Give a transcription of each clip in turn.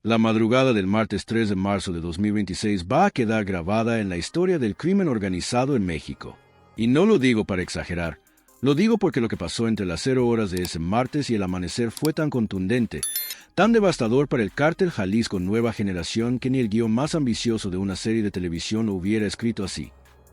La madrugada del martes 3 de marzo de 2026 va a quedar grabada en la historia del crimen organizado en México. Y no lo digo para exagerar, lo digo porque lo que pasó entre las 0 horas de ese martes y el amanecer fue tan contundente, tan devastador para el cártel Jalisco Nueva Generación que ni el guión más ambicioso de una serie de televisión lo hubiera escrito así.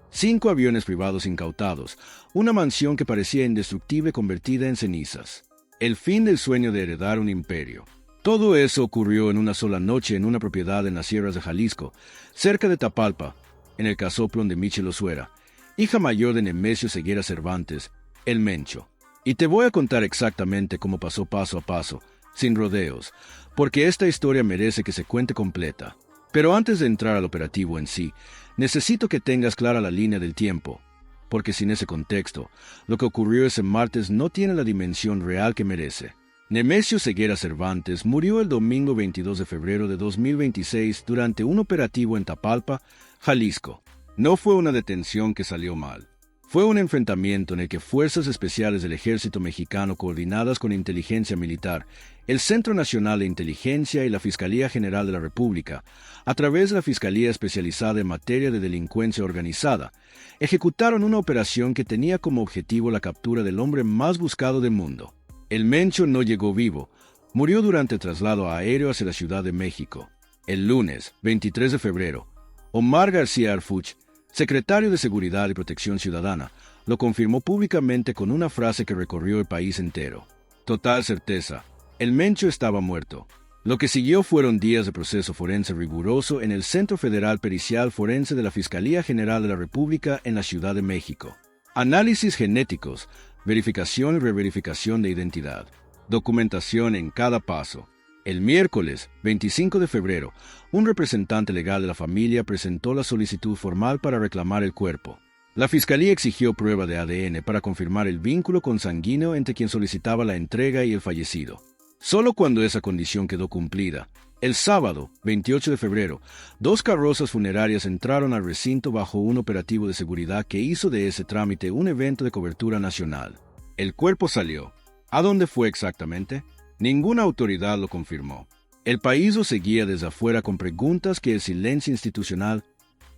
5 aviones privados incautados, una mansión que parecía indestructible convertida en cenizas. El fin del sueño de heredar un imperio. Todo eso ocurrió en una sola noche en una propiedad en las sierras de Jalisco, cerca de Tapalpa, en el casoplón de Michel Osuera, hija mayor de Nemesio Ceguera Cervantes, el Mencho. Y te voy a contar exactamente cómo pasó paso a paso, sin rodeos, porque esta historia merece que se cuente completa. Pero antes de entrar al operativo en sí, necesito que tengas clara la línea del tiempo, porque sin ese contexto, lo que ocurrió ese martes no tiene la dimensión real que merece. Nemesio Ceguera Cervantes murió el domingo 22 de febrero de 2026 durante un operativo en Tapalpa, Jalisco. No fue una detención que salió mal. Fue un enfrentamiento en el que fuerzas especiales del Ejército Mexicano coordinadas con Inteligencia Militar, el Centro Nacional de Inteligencia y la Fiscalía General de la República, a través de la Fiscalía Especializada en Materia de Delincuencia Organizada, ejecutaron una operación que tenía como objetivo la captura del hombre más buscado del mundo. El Mencho no llegó vivo, murió durante el traslado aéreo hacia la Ciudad de México. El lunes, 23 de febrero, Omar García Harfuch, secretario de Seguridad y Protección Ciudadana, lo confirmó públicamente con una frase que recorrió el país entero. Total certeza, el Mencho estaba muerto. Lo que siguió fueron días de proceso forense riguroso en el Centro Federal Pericial Forense de la Fiscalía General de la República en la Ciudad de México. Análisis genéticos, verificación y reverificación de identidad, documentación en cada paso. El miércoles, 25 de febrero, un representante legal de la familia presentó la solicitud formal para reclamar el cuerpo. La Fiscalía exigió prueba de ADN para confirmar el vínculo consanguíneo entre quien solicitaba la entrega y el fallecido. Solo cuando esa condición quedó cumplida, el sábado, 28 de febrero, 2 carrozas funerarias entraron al recinto bajo un operativo de seguridad que hizo de ese trámite un evento de cobertura nacional. El cuerpo salió. ¿A dónde fue exactamente? Ninguna autoridad lo confirmó. El país lo seguía desde afuera con preguntas que el silencio institucional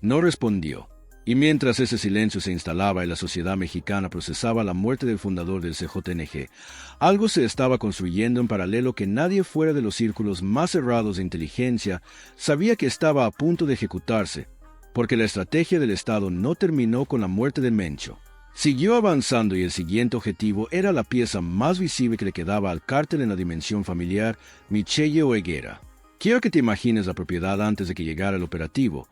no respondió. Y mientras ese silencio se instalaba y la sociedad mexicana procesaba la muerte del fundador del CJNG, algo se estaba construyendo en paralelo que nadie fuera de los círculos más cerrados de inteligencia sabía que estaba a punto de ejecutarse, porque la estrategia del Estado no terminó con la muerte de Mencho. Siguió avanzando y el siguiente objetivo era la pieza más visible que le quedaba al cártel en la dimensión familiar, Michelle Oeguera. Quiero que te imagines la propiedad antes de que llegara el operativo,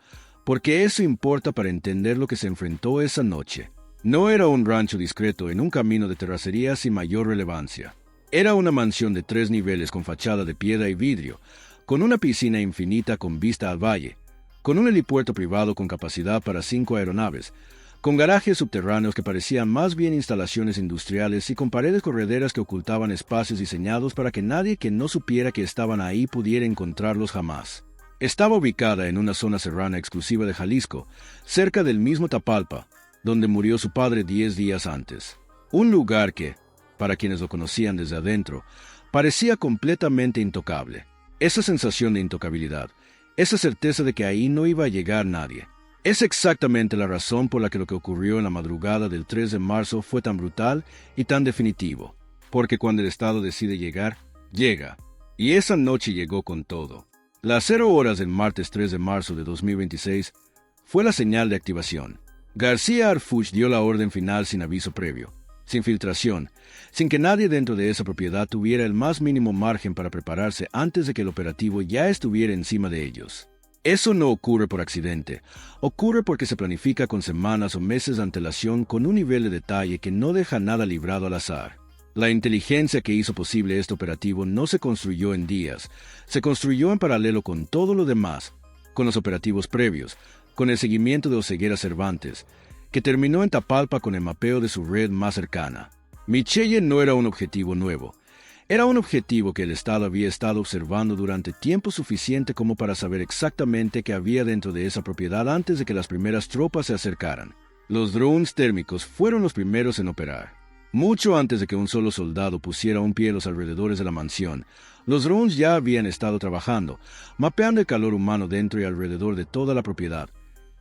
porque eso importa para entender lo que se enfrentó esa noche. No era un rancho discreto en un camino de terracería sin mayor relevancia. Era una mansión de 3 niveles con fachada de piedra y vidrio, con una piscina infinita con vista al valle, con un helipuerto privado con capacidad para 5 aeronaves, con garajes subterráneos que parecían más bien instalaciones industriales y con paredes correderas que ocultaban espacios diseñados para que nadie que no supiera que estaban ahí pudiera encontrarlos jamás. Estaba ubicada en una zona serrana exclusiva de Jalisco, cerca del mismo Tapalpa, donde murió su padre 10 días antes. Un lugar que, para quienes lo conocían desde adentro, parecía completamente intocable. Esa sensación de intocabilidad, esa certeza de que ahí no iba a llegar nadie, es exactamente la razón por la que lo que ocurrió en la madrugada del 3 de marzo fue tan brutal y tan definitivo. Porque cuando el Estado decide llegar, llega. Y esa noche llegó con todo. Las 0 horas del martes 3 de marzo de 2026 fue la señal de activación. García Harfuch dio la orden final sin aviso previo, sin filtración, sin que nadie dentro de esa propiedad tuviera el más mínimo margen para prepararse antes de que el operativo ya estuviera encima de ellos. Eso no ocurre por accidente, ocurre porque se planifica con semanas o meses de antelación con un nivel de detalle que no deja nada librado al azar. La inteligencia que hizo posible este operativo no se construyó en días, se construyó en paralelo con todo lo demás, con los operativos previos, con el seguimiento de Oseguera Cervantes, que terminó en Tapalpa con el mapeo de su red más cercana. Michelle no era un objetivo nuevo, era un objetivo que el Estado había estado observando durante tiempo suficiente como para saber exactamente qué había dentro de esa propiedad antes de que las primeras tropas se acercaran. Los drones térmicos fueron los primeros en operar. Mucho antes de que un solo soldado pusiera un pie en los alrededores de la mansión, Los drones ya habían estado trabajando, mapeando el calor humano dentro y alrededor de toda la propiedad,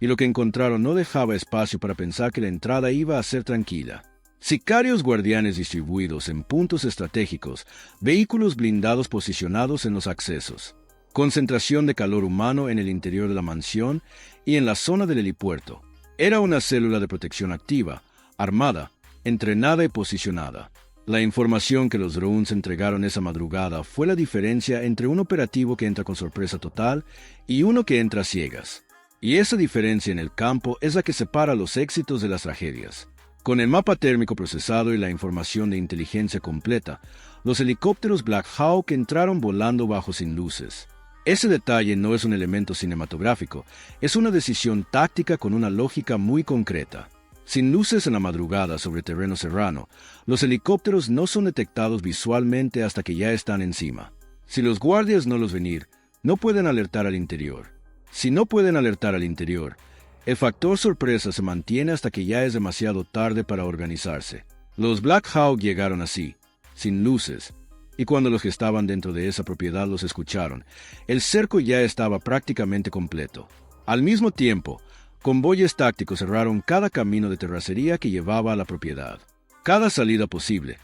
y lo que encontraron no dejaba espacio para pensar que la entrada iba a ser tranquila. Sicarios guardianes distribuidos en puntos estratégicos, vehículos blindados posicionados en los accesos, concentración de calor humano en el interior de la mansión y en la zona del helipuerto. Era una célula de protección activa, armada, entrenada y posicionada. La información que los drones entregaron esa madrugada fue la diferencia entre un operativo que entra con sorpresa total y uno que entra a ciegas. Y esa diferencia en el campo es la que separa los éxitos de las tragedias. Con el mapa térmico procesado y la información de inteligencia completa, los helicópteros Black Hawk entraron volando bajo sin luces. Ese detalle no es un elemento cinematográfico, es una decisión táctica con una lógica muy concreta. Sin luces en la madrugada sobre terreno serrano, los helicópteros no son detectados visualmente hasta que ya están encima. Si los guardias no los ven ir, no pueden alertar al interior. Si no pueden alertar al interior, el factor sorpresa se mantiene hasta que ya es demasiado tarde para organizarse. Los Black Hawk llegaron así, sin luces, y cuando los que estaban dentro de esa propiedad los escucharon, el cerco ya estaba prácticamente completo. Al mismo tiempo, convoyes tácticos cerraron cada camino de terracería que llevaba a la propiedad. Cada salida posible,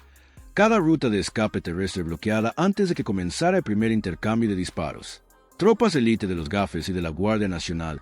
cada ruta de escape terrestre bloqueada antes de que comenzara el primer intercambio de disparos. Tropas élite de los Gafes y de la Guardia Nacional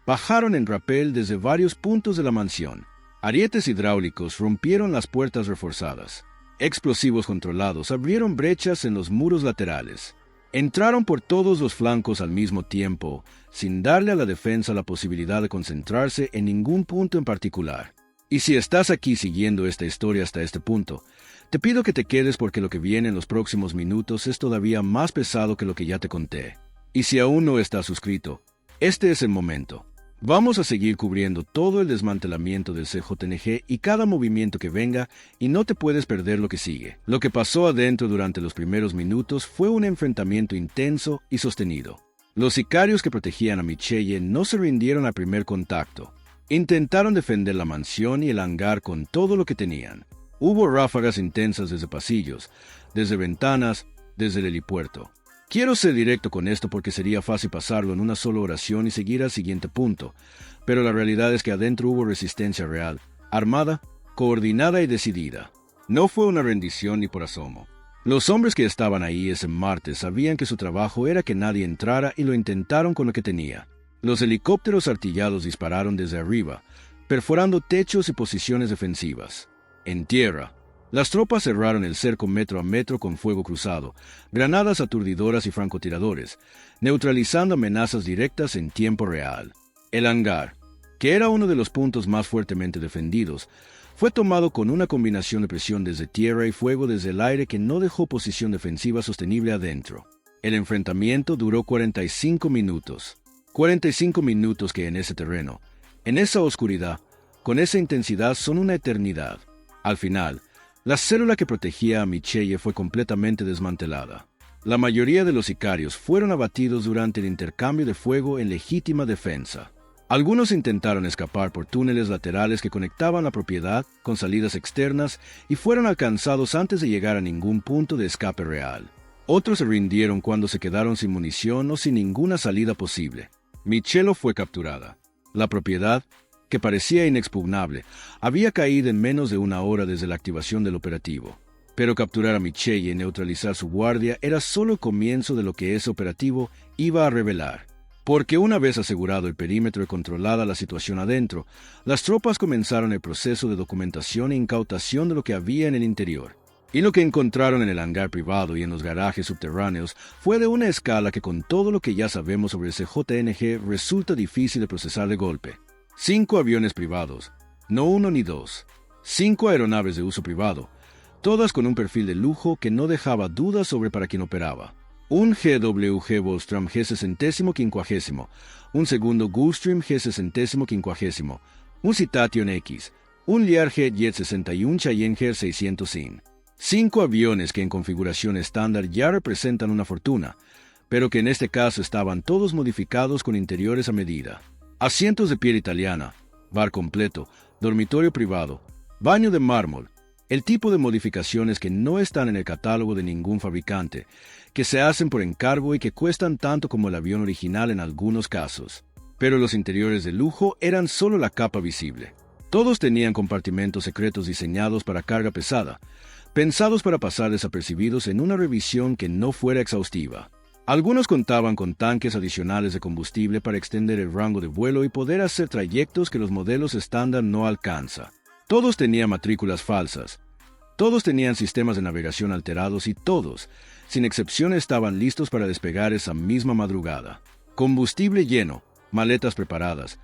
bajaron en rapel desde varios puntos de la mansión. Arietes hidráulicos rompieron las puertas reforzadas. Explosivos controlados abrieron brechas en los muros laterales. Entraron por todos los flancos al mismo tiempo, sin darle a la defensa la posibilidad de concentrarse en ningún punto en particular. Y si estás aquí siguiendo esta historia hasta este punto, te pido que te quedes porque lo que viene en los próximos minutos es todavía más pesado que lo que ya te conté. Y si aún no estás suscrito, este es el momento. Vamos a seguir cubriendo todo el desmantelamiento del CJNG y cada movimiento que venga, y no te puedes perder lo que sigue. Lo que pasó adentro durante los primeros minutos fue un enfrentamiento intenso y sostenido. Los sicarios que protegían a Michelle no se rindieron al primer contacto. Intentaron defender la mansión y el hangar con todo lo que tenían. Hubo ráfagas intensas desde pasillos, desde ventanas, desde el helipuerto. Quiero ser directo con esto porque sería fácil pasarlo en una sola oración y seguir al siguiente punto, pero la realidad es que adentro hubo resistencia real, armada, coordinada y decidida. No fue una rendición ni por asomo. Los hombres que estaban ahí ese martes sabían que su trabajo era que nadie entrara y lo intentaron con lo que tenía. Los helicópteros artillados dispararon desde arriba, perforando techos y posiciones defensivas. En tierra, las tropas cerraron el cerco metro a metro con fuego cruzado, granadas aturdidoras y francotiradores, neutralizando amenazas directas en tiempo real. El hangar, que era uno de los puntos más fuertemente defendidos, fue tomado con una combinación de presión desde tierra y fuego desde el aire que no dejó posición defensiva sostenible adentro. El enfrentamiento duró 45 minutos. 45 minutos que en ese terreno, en esa oscuridad, con esa intensidad son una eternidad. Al final, la célula que protegía a Michelle fue completamente desmantelada. La mayoría de los sicarios fueron abatidos durante el intercambio de fuego en legítima defensa. Algunos intentaron escapar por túneles laterales que conectaban la propiedad con salidas externas y fueron alcanzados antes de llegar a ningún punto de escape real. Otros se rindieron cuando se quedaron sin munición o sin ninguna salida posible. Michelle fue capturada. La propiedad, que parecía inexpugnable, había caído en menos de una hora desde la activación del operativo. Pero capturar a Michelle y neutralizar su guardia era solo el comienzo de lo que ese operativo iba a revelar. Porque una vez asegurado el perímetro y controlada la situación adentro, las tropas comenzaron el proceso de documentación e incautación de lo que había en el interior. Y lo que encontraron en el hangar privado y en los garajes subterráneos fue de una escala que con todo lo que ya sabemos sobre el CJNG resulta difícil de procesar de golpe. 5 aviones privados, no uno ni dos. 5 aeronaves de uso privado, todas con un perfil de lujo que no dejaba dudas sobre para quién operaba. Un GWG Volstrom G60-50, un segundo Gulfstream G60-50, un Citation X, un Learjet Jet 61 Challenger 600 SIN. 5 aviones que en configuración estándar ya representan una fortuna, pero que en este caso estaban todos modificados con interiores a medida. Asientos de piel italiana, bar completo, dormitorio privado, baño de mármol, El tipo de modificaciones que no están en el catálogo de ningún fabricante, que se hacen por encargo y que cuestan tanto como el avión original en algunos casos. Pero los interiores de lujo eran solo la capa visible. Todos tenían compartimentos secretos diseñados para carga pesada, pensados para pasar desapercibidos en una revisión que no fuera exhaustiva. Algunos contaban con tanques adicionales de combustible para extender el rango de vuelo y poder hacer trayectos que los modelos estándar no alcanzan. Todos tenían matrículas falsas. Todos tenían sistemas de navegación alterados y todos, sin excepción, estaban listos para despegar esa misma madrugada. Combustible lleno, maletas preparadas,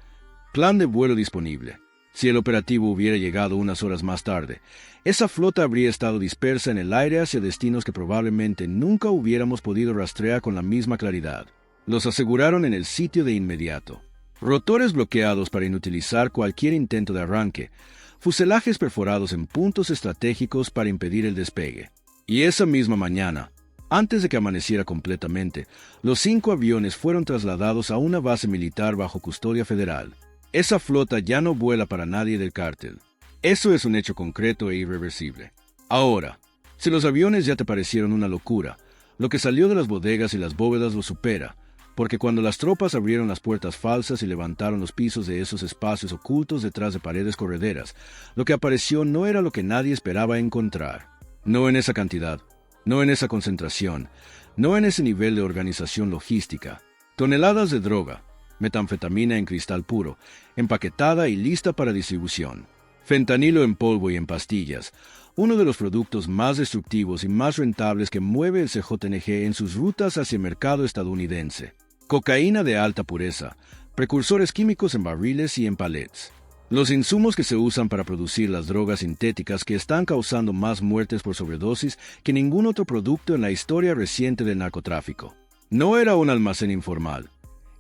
plan de vuelo disponible. Si el operativo hubiera llegado unas horas más tarde, esa flota habría estado dispersa en el aire hacia destinos que probablemente nunca hubiéramos podido rastrear con la misma claridad. Los aseguraron en el sitio de inmediato. Rotores bloqueados para inutilizar cualquier intento de arranque, fuselajes perforados en puntos estratégicos para impedir el despegue. Y esa misma mañana, antes de que amaneciera completamente, los 5 aviones fueron trasladados a una base militar bajo custodia federal. Esa flota ya no vuela para nadie del cártel. Eso es un hecho concreto e irreversible. Ahora, si los aviones ya te parecieron una locura, lo que salió de las bodegas y las bóvedas lo supera, porque cuando las tropas abrieron las puertas falsas y levantaron los pisos de esos espacios ocultos detrás de paredes correderas, lo que apareció no era lo que nadie esperaba encontrar. No en esa cantidad, no en esa concentración, no en ese nivel de organización logística. Toneladas de droga, metanfetamina en cristal puro, empaquetada y lista para distribución. Fentanilo en polvo y en pastillas, uno de los productos más destructivos y más rentables que mueve el CJNG en sus rutas hacia el mercado estadounidense. Cocaína de alta pureza, precursores químicos en barriles y en palets. Los insumos que se usan para producir las drogas sintéticas que están causando más muertes por sobredosis que ningún otro producto en la historia reciente del narcotráfico. No era un almacén informal.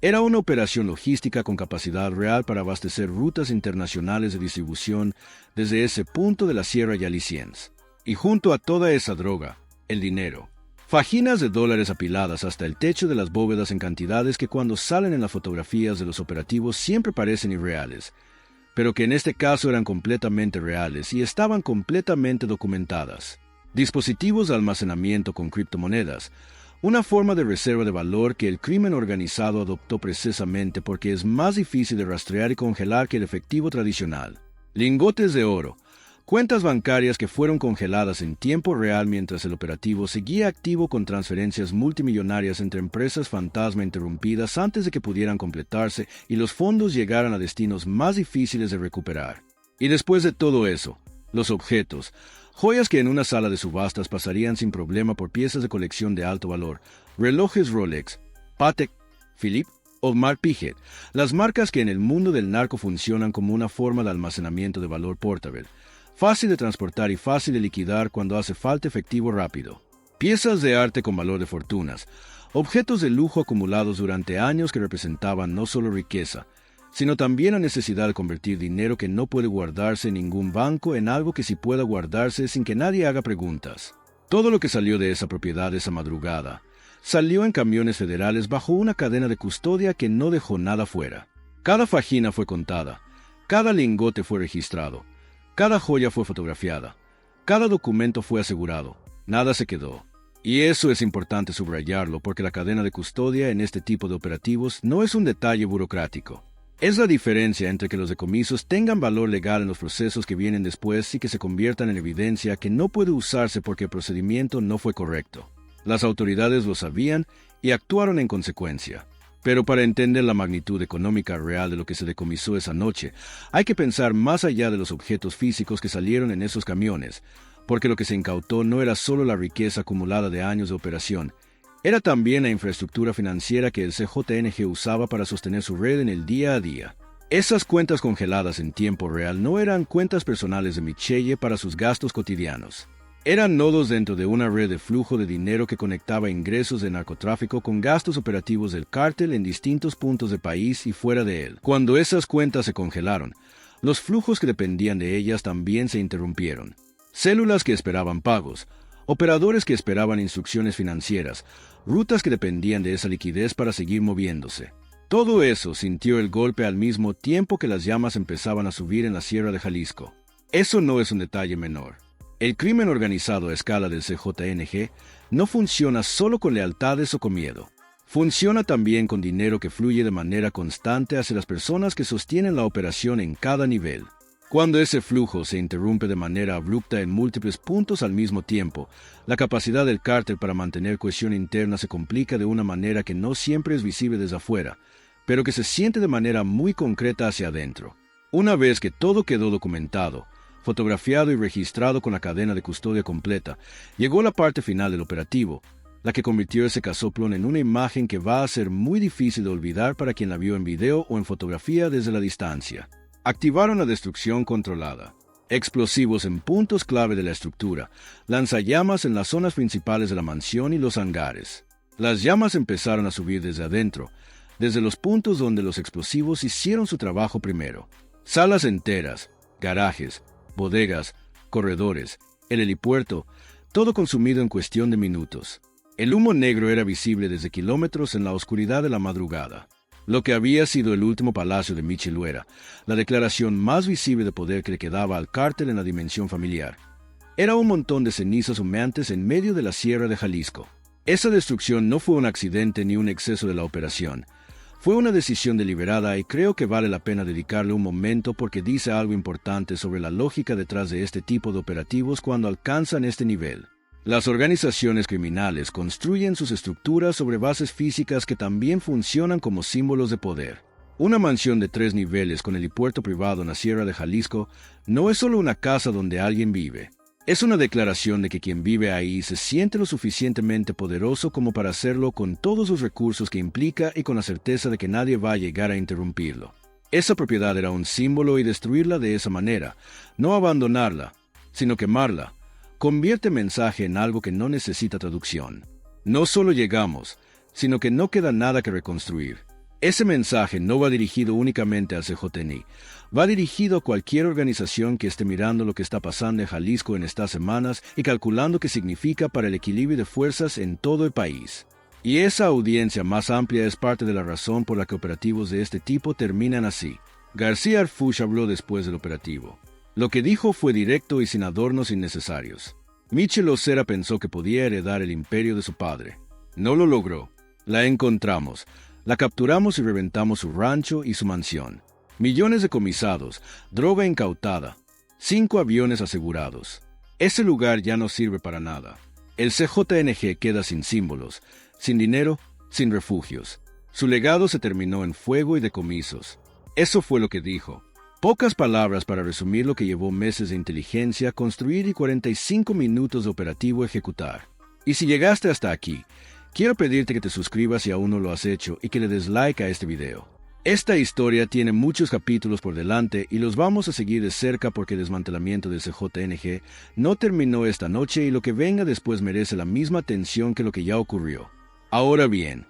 Era una operación logística con capacidad real para abastecer rutas internacionales de distribución desde ese punto de la Sierra Jalisciense. Y junto a toda esa droga, el dinero. Fajinas de dólares apiladas hasta el techo de las bóvedas en cantidades que cuando salen en las fotografías de los operativos siempre parecen irreales, pero que en este caso eran completamente reales y estaban completamente documentadas. Dispositivos de almacenamiento con criptomonedas, una forma de reserva de valor que el crimen organizado adoptó precisamente porque es más difícil de rastrear y congelar que el efectivo tradicional. Lingotes de oro, cuentas bancarias que fueron congeladas en tiempo real mientras el operativo seguía activo con transferencias multimillonarias entre empresas fantasma interrumpidas antes de que pudieran completarse y los fondos llegaran a destinos más difíciles de recuperar. Y después de todo eso, los objetos, joyas que en una sala de subastas pasarían sin problema por piezas de colección de alto valor, relojes Rolex, Patek Philippe o Marc Piget, las marcas que en el mundo del narco funcionan como una forma de almacenamiento de valor portable, fácil de transportar y fácil de liquidar cuando hace falta efectivo rápido. Piezas de arte con valor de fortunas, objetos de lujo acumulados durante años que representaban no solo riqueza, sino también la necesidad de convertir dinero que no puede guardarse en ningún banco en algo que sí pueda guardarse sin que nadie haga preguntas. Todo lo que salió de esa propiedad esa madrugada salió en camiones federales bajo una cadena de custodia que no dejó nada fuera. Cada fajina fue contada, cada lingote fue registrado, cada joya fue fotografiada, cada documento fue asegurado, nada se quedó. Y eso es importante subrayarlo porque la cadena de custodia en este tipo de operativos no es un detalle burocrático. Es la diferencia entre que los decomisos tengan valor legal en los procesos que vienen después y que se conviertan en evidencia que no puede usarse porque el procedimiento no fue correcto. Las autoridades lo sabían y actuaron en consecuencia. Pero para entender la magnitud económica real de lo que se decomisó esa noche, hay que pensar más allá de los objetos físicos que salieron en esos camiones, porque lo que se incautó no era solo la riqueza acumulada de años de operación, era también la infraestructura financiera que el CJNG usaba para sostener su red en el día a día. Esas cuentas congeladas en tiempo real no eran cuentas personales de Michelle para sus gastos cotidianos. Eran nodos dentro de una red de flujo de dinero que conectaba ingresos de narcotráfico con gastos operativos del cártel en distintos puntos del país y fuera de él. Cuando esas cuentas se congelaron, los flujos que dependían de ellas también se interrumpieron. Células que esperaban pagos, operadores que esperaban instrucciones financieras, rutas que dependían de esa liquidez para seguir moviéndose. Todo eso sintió el golpe al mismo tiempo que las llamas empezaban a subir en la Sierra de Jalisco. Eso no es un detalle menor. El crimen organizado a escala del CJNG no funciona solo con lealtades o con miedo. Funciona también con dinero que fluye de manera constante hacia las personas que sostienen la operación en cada nivel. Cuando ese flujo se interrumpe de manera abrupta en múltiples puntos al mismo tiempo, la capacidad del cártel para mantener cohesión interna se complica de una manera que no siempre es visible desde afuera, pero que se siente de manera muy concreta hacia adentro. Una vez que todo quedó documentado, fotografiado y registrado con la cadena de custodia completa, llegó la parte final del operativo, la que convirtió ese casoplón en una imagen que va a ser muy difícil de olvidar para quien la vio en video o en fotografía desde la distancia. Activaron la destrucción controlada. Explosivos en puntos clave de la estructura, lanzallamas en las zonas principales de la mansión y los hangares. Las llamas empezaron a subir desde adentro, desde los puntos donde los explosivos hicieron su trabajo primero. Salas enteras, garajes, bodegas, corredores, el helipuerto, todo consumido en cuestión de minutos. El humo negro era visible desde kilómetros en la oscuridad de la madrugada. Lo que había sido el último palacio de Mitchell era la declaración más visible de poder que le quedaba al cártel en la dimensión familiar. Era un montón de cenizas humeantes en medio de la sierra de Jalisco. Esa destrucción no fue un accidente ni un exceso de la operación. Fue una decisión deliberada y creo que vale la pena dedicarle un momento porque dice algo importante sobre la lógica detrás de este tipo de operativos cuando alcanzan este nivel. Las organizaciones criminales construyen sus estructuras sobre bases físicas que también funcionan como símbolos de poder. Una mansión de 3 niveles con helipuerto privado en la Sierra de Jalisco no es solo una casa donde alguien vive. Es una declaración de que quien vive ahí se siente lo suficientemente poderoso como para hacerlo con todos los recursos que implica y con la certeza de que nadie va a llegar a interrumpirlo. Esa propiedad era un símbolo y destruirla de esa manera, no abandonarla, sino quemarla, convierte mensaje en algo que no necesita traducción. No solo llegamos, sino que no queda nada que reconstruir. Ese mensaje no va dirigido únicamente al CJNI, va dirigido a cualquier organización que esté mirando lo que está pasando en Jalisco en estas semanas y calculando qué significa para el equilibrio de fuerzas en todo el país. Y esa audiencia más amplia es parte de la razón por la que operativos de este tipo terminan así. García Arfush habló después del operativo. Lo que dijo fue directo y sin adornos innecesarios. Mitchell Osera pensó que podía heredar el imperio de su padre. No lo logró. La encontramos, la capturamos y reventamos su rancho y su mansión. Millones de comisados, droga incautada, 5 aviones asegurados. Ese lugar ya no sirve para nada. El CJNG queda sin símbolos, sin dinero, sin refugios. Su legado se terminó en fuego y decomisos. Eso fue lo que dijo. Pocas palabras para resumir lo que llevó meses de inteligencia construir y 45 minutos de operativo ejecutar. Y si llegaste hasta aquí, quiero pedirte que te suscribas si aún no lo has hecho y que le des like a este video. Esta historia tiene muchos capítulos por delante y los vamos a seguir de cerca porque el desmantelamiento del CJNG no terminó esta noche y lo que venga después merece la misma atención que lo que ya ocurrió. Ahora bien,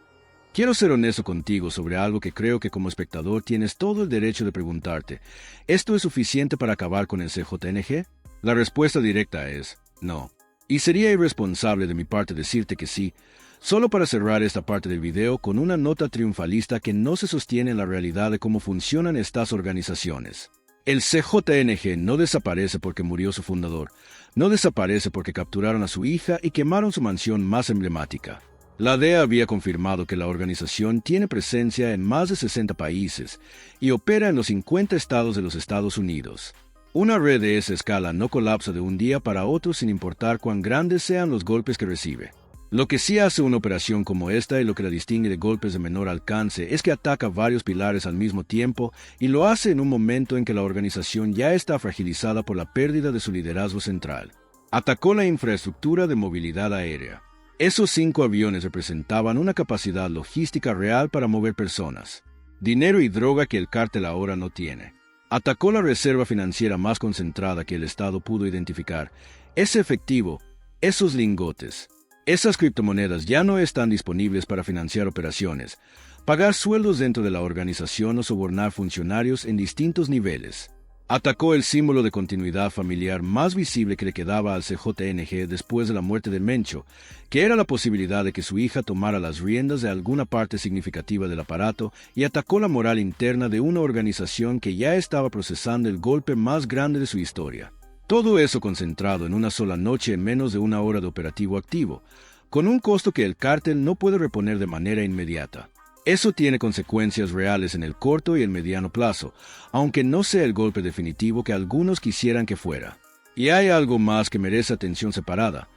quiero ser honesto contigo sobre algo que creo que como espectador tienes todo el derecho de preguntarte. ¿Esto es suficiente para acabar con el CJNG? La respuesta directa es no. Y sería irresponsable de mi parte decirte que sí, solo para cerrar esta parte del video con una nota triunfalista que no se sostiene en la realidad de cómo funcionan estas organizaciones. El CJNG no desaparece porque murió su fundador, no desaparece porque capturaron a su hija y quemaron su mansión más emblemática. La DEA había confirmado que la organización tiene presencia en más de 60 países y opera en los 50 estados de los Estados Unidos. Una red de esa escala no colapsa de un día para otro sin importar cuán grandes sean los golpes que recibe. Lo que sí hace una operación como esta y lo que la distingue de golpes de menor alcance es que ataca varios pilares al mismo tiempo y lo hace en un momento en que la organización ya está fragilizada por la pérdida de su liderazgo central. Atacó la infraestructura de movilidad aérea. Esos 5 aviones representaban una capacidad logística real para mover personas, dinero y droga que el cártel ahora no tiene. Atacó la reserva financiera más concentrada que el Estado pudo identificar, ese efectivo, esos lingotes. Esas criptomonedas ya no están disponibles para financiar operaciones, pagar sueldos dentro de la organización o sobornar funcionarios en distintos niveles. Atacó el símbolo de continuidad familiar más visible que le quedaba al CJNG después de la muerte de Mencho, que era la posibilidad de que su hija tomara las riendas de alguna parte significativa del aparato, y atacó la moral interna de una organización que ya estaba procesando el golpe más grande de su historia. Todo eso concentrado en una sola noche en menos de una hora de operativo activo, con un costo que el cártel no puede reponer de manera inmediata. Eso tiene consecuencias reales en el corto y el mediano plazo, aunque no sea el golpe definitivo que algunos quisieran que fuera. Y hay algo más que merece atención separada,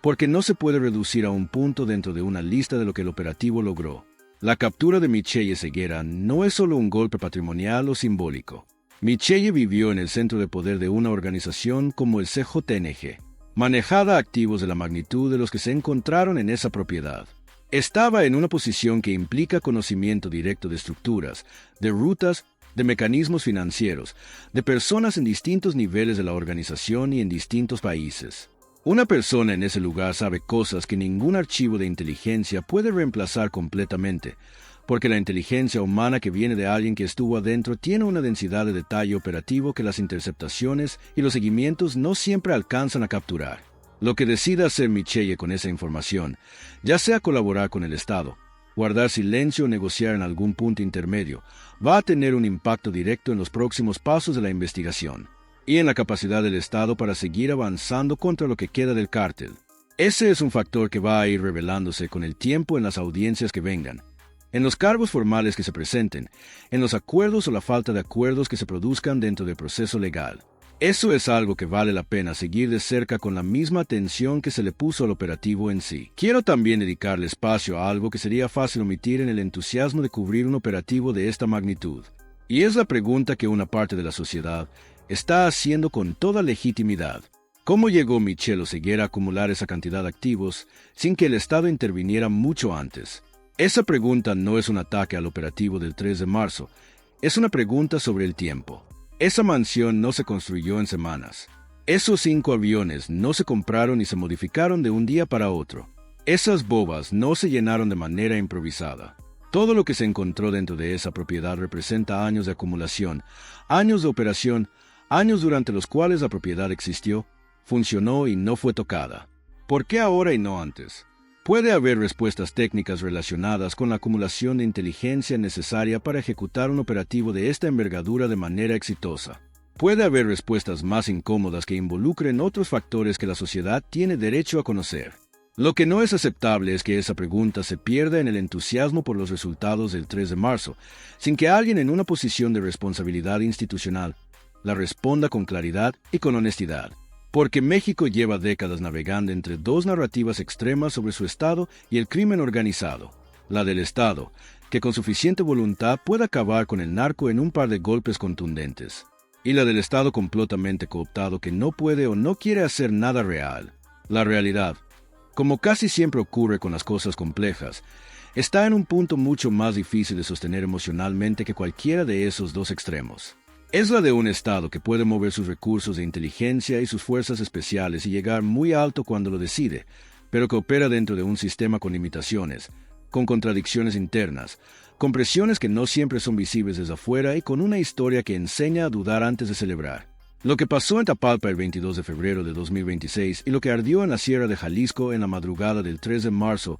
porque no se puede reducir a un punto dentro de una lista de lo que el operativo logró. La captura de Michelle Ceguera no es solo un golpe patrimonial o simbólico. Michelle vivió en el centro de poder de una organización como el CJNG, manejaba activos de la magnitud de los que se encontraron en esa propiedad. Estaba en una posición que implica conocimiento directo de estructuras, de rutas, de mecanismos financieros, de personas en distintos niveles de la organización y en distintos países. Una persona en ese lugar sabe cosas que ningún archivo de inteligencia puede reemplazar completamente, porque la inteligencia humana que viene de alguien que estuvo adentro tiene una densidad de detalle operativo que las interceptaciones y los seguimientos no siempre alcanzan a capturar. Lo que decida hacer Michelle con esa información, ya sea colaborar con el Estado, guardar silencio o negociar en algún punto intermedio, va a tener un impacto directo en los próximos pasos de la investigación y en la capacidad del Estado para seguir avanzando contra lo que queda del cártel. Ese es un factor que va a ir revelándose con el tiempo en las audiencias que vengan, en los cargos formales que se presenten, en los acuerdos o la falta de acuerdos que se produzcan dentro del proceso legal. Eso es algo que vale la pena seguir de cerca con la misma atención que se le puso al operativo en sí. Quiero también dedicarle espacio a algo que sería fácil omitir en el entusiasmo de cubrir un operativo de esta magnitud. Y es la pregunta que una parte de la sociedad está haciendo con toda legitimidad. ¿Cómo llegó Michelle Ceguera a acumular esa cantidad de activos sin que el Estado interviniera mucho antes? Esa pregunta no es un ataque al operativo del 3 de marzo, es una pregunta sobre el tiempo. Esa mansión no se construyó en semanas. Esos 5 aviones no se compraron ni se modificaron de un día para otro. Esas bobas no se llenaron de manera improvisada. Todo lo que se encontró dentro de esa propiedad representa años de acumulación, años de operación, años durante los cuales la propiedad existió, funcionó y no fue tocada. ¿Por qué ahora y no antes? Puede haber respuestas técnicas relacionadas con la acumulación de inteligencia necesaria para ejecutar un operativo de esta envergadura de manera exitosa. Puede haber respuestas más incómodas que involucren otros factores que la sociedad tiene derecho a conocer. Lo que no es aceptable es que esa pregunta se pierda en el entusiasmo por los resultados del 3 de marzo, sin que alguien en una posición de responsabilidad institucional la responda con claridad y con honestidad. Porque México lleva décadas navegando entre dos narrativas extremas sobre su Estado y el crimen organizado. La del Estado, que con suficiente voluntad puede acabar con el narco en un par de golpes contundentes. Y la del Estado completamente cooptado que no puede o no quiere hacer nada real. La realidad, como casi siempre ocurre con las cosas complejas, está en un punto mucho más difícil de sostener emocionalmente que cualquiera de esos dos extremos. Es la de un Estado que puede mover sus recursos de inteligencia y sus fuerzas especiales y llegar muy alto cuando lo decide, pero que opera dentro de un sistema con limitaciones, con contradicciones internas, con presiones que no siempre son visibles desde afuera y con una historia que enseña a dudar antes de celebrar. Lo que pasó en Tapalpa el 22 de febrero de 2026 y lo que ardió en la Sierra de Jalisco en la madrugada del 3 de marzo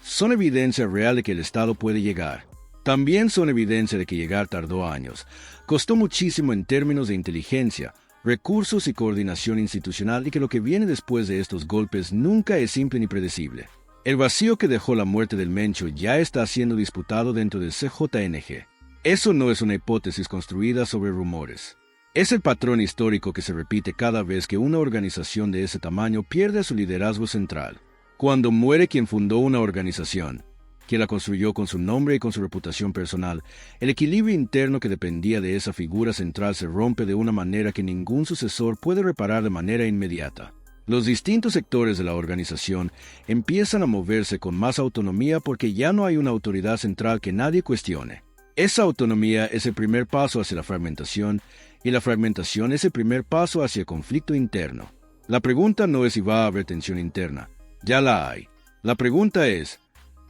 son evidencia real de que el Estado puede llegar. También son evidencia de que llegar tardó años. Costó muchísimo en términos de inteligencia, recursos y coordinación institucional y que lo que viene después de estos golpes nunca es simple ni predecible. El vacío que dejó la muerte del Mencho ya está siendo disputado dentro del CJNG. Eso no es una hipótesis construida sobre rumores. Es el patrón histórico que se repite cada vez que una organización de ese tamaño pierde su liderazgo central. Cuando muere quien fundó una organización, quien la construyó con su nombre y con su reputación personal, el equilibrio interno que dependía de esa figura central se rompe de una manera que ningún sucesor puede reparar de manera inmediata. Los distintos sectores de la organización empiezan a moverse con más autonomía porque ya no hay una autoridad central que nadie cuestione. Esa autonomía es el primer paso hacia la fragmentación, y la fragmentación es el primer paso hacia el conflicto interno. La pregunta no es si va a haber tensión interna. Ya la hay. La pregunta es,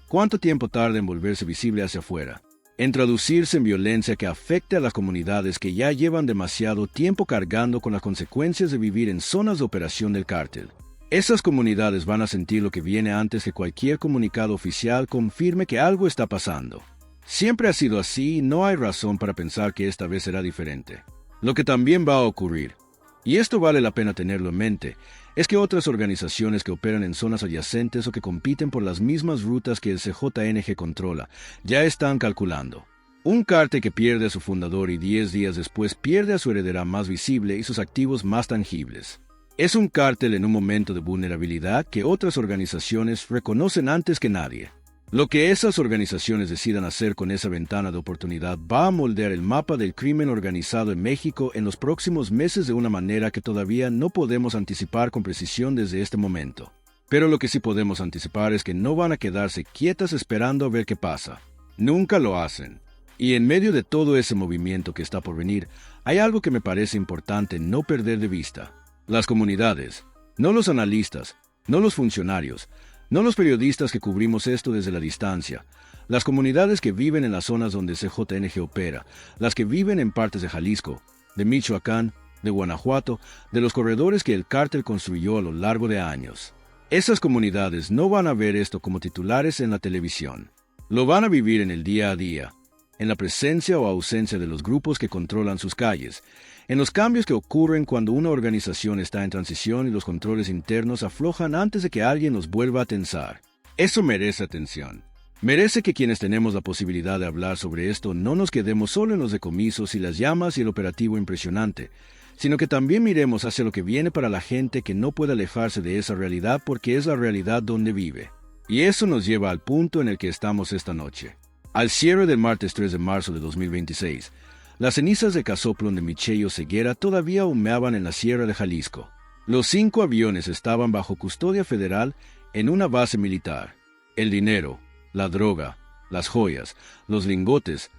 ¿cuánto tiempo tarda en volverse visible hacia afuera? En traducirse en violencia que afecte a las comunidades que ya llevan demasiado tiempo cargando con las consecuencias de vivir en zonas de operación del cártel. Esas comunidades van a sentir lo que viene antes que cualquier comunicado oficial confirme que algo está pasando. Siempre ha sido así y no hay razón para pensar que esta vez será diferente. Lo que también va a ocurrir, Y esto vale la pena tenerlo en mente, es que otras organizaciones que operan en zonas adyacentes o que compiten por las mismas rutas que el CJNG controla, ya están calculando. Un cártel que pierde a su fundador y 10 días después pierde a su heredera más visible y sus activos más tangibles. Es un cártel en un momento de vulnerabilidad que otras organizaciones reconocen antes que nadie. Lo que esas organizaciones decidan hacer con esa ventana de oportunidad va a moldear el mapa del crimen organizado en México en los próximos meses de una manera que todavía no podemos anticipar con precisión desde este momento. Pero lo que sí podemos anticipar es que no van a quedarse quietas esperando a ver qué pasa. Nunca lo hacen. Y en medio de todo ese movimiento que está por venir, hay algo que me parece importante no perder de vista. Las comunidades, no los analistas, no los funcionarios, no los periodistas que cubrimos esto desde la distancia, las comunidades que viven en las zonas donde CJNG opera, las que viven en partes de Jalisco, de Michoacán, de Guanajuato, de los corredores que el cártel construyó a lo largo de años. Esas comunidades no van a ver esto como titulares en la televisión. Lo van a vivir en el día a día, en la presencia o ausencia de los grupos que controlan sus calles, en los cambios que ocurren cuando una organización está en transición y los controles internos aflojan antes de que alguien los vuelva a tensar. Eso merece atención. Merece que quienes tenemos la posibilidad de hablar sobre esto no nos quedemos solo en los decomisos y las llamas y el operativo impresionante, sino que también miremos hacia lo que viene para la gente que no puede alejarse de esa realidad porque es la realidad donde vive. Y eso nos lleva al punto en el que estamos esta noche. Al cierre del martes 3 de marzo de 2026, las cenizas de Casoplón de Michelle Ceguera todavía humeaban en la sierra de Jalisco. Los 5 aviones estaban bajo custodia federal en una base militar. El dinero, la droga, las joyas, los lingotes,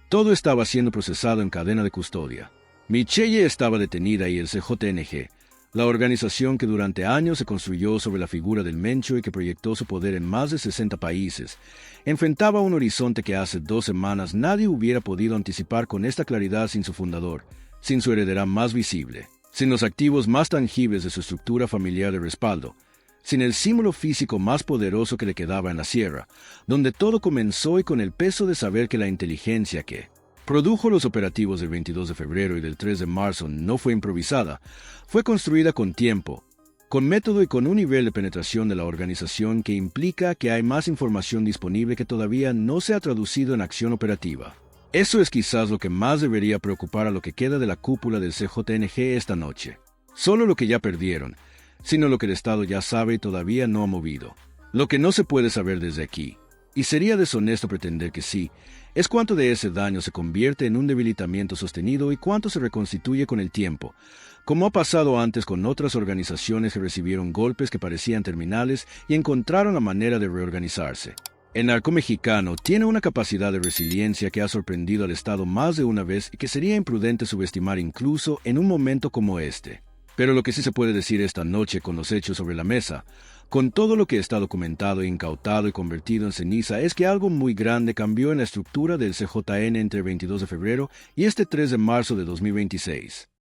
todo estaba siendo procesado en cadena de custodia. Michelle estaba detenida y el CJNG, la organización que durante años se construyó sobre la figura del Mencho y que proyectó su poder en más de 60 países, enfrentaba un horizonte que hace 2 semanas nadie hubiera podido anticipar con esta claridad sin su fundador, sin su heredera más visible, sin los activos más tangibles de su estructura familiar de respaldo, sin el símbolo físico más poderoso que le quedaba en la sierra, donde todo comenzó y con el peso de saber que la inteligencia que produjo los operativos del 22 de febrero y del 3 de marzo no fue improvisada, fue construida con tiempo, con método y con un nivel de penetración de la organización que implica que hay más información disponible que todavía no se ha traducido en acción operativa. Eso es quizás lo que más debería preocupar a lo que queda de la cúpula del CJNG esta noche. Solo lo que ya perdieron, sino lo que el Estado ya sabe y todavía no ha movido. Lo que no se puede saber desde aquí, y sería deshonesto pretender que sí, es cuánto de ese daño se convierte en un debilitamiento sostenido y cuánto se reconstituye con el tiempo, como ha pasado antes con otras organizaciones que recibieron golpes que parecían terminales y encontraron la manera de reorganizarse. El narco mexicano tiene una capacidad de resiliencia que ha sorprendido al Estado más de una vez y que sería imprudente subestimar incluso en un momento como este. Pero lo que sí se puede decir esta noche con los hechos sobre la mesa, con todo lo que está documentado, incautado y convertido en ceniza, es que algo muy grande cambió en la estructura del CJN entre el 22 de febrero y este 3 de marzo de 2026.